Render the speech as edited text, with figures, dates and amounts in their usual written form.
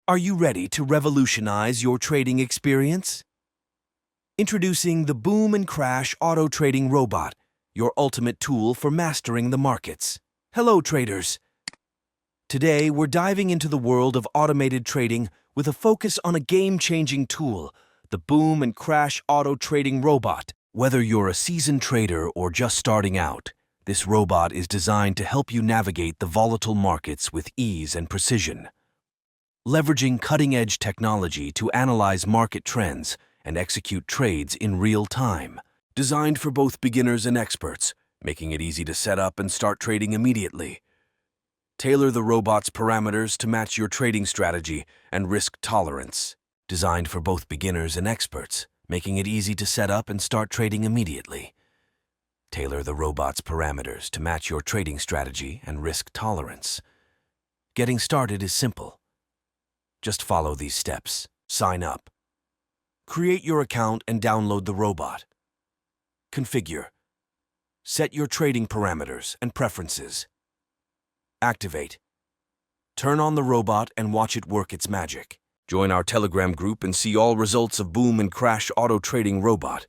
Are you ready to revolutionize your trading experience? Introducing the Boom and Crash Auto Trading Robot, your ultimate tool for mastering the markets. Hello, traders. Today, we're diving into the world of automated trading with a focus on a game-changing tool, the Boom and Crash Auto Trading Robot. Whether you're a seasoned trader or just starting out, this robot is designed to help you navigate the volatile markets with ease and precision. Leveraging cutting-edge technology to analyze market trends and execute trades in real time. Designed for both beginners and experts, making it easy to set up and start trading immediately. Tailor the robot's parameters to match your trading strategy and risk tolerance. Designed for both beginners and experts, making it easy to set up and start trading immediately. Tailor the robot's parameters to match your trading strategy and risk tolerance. Getting started is simple. Just follow these steps. Sign up. Create your account and download the robot. Configure. Set your trading parameters and preferences. Activate. Turn on the robot and watch it work its magic. Join our Telegram group and see all results of Boom and Crash Auto Trading Robot.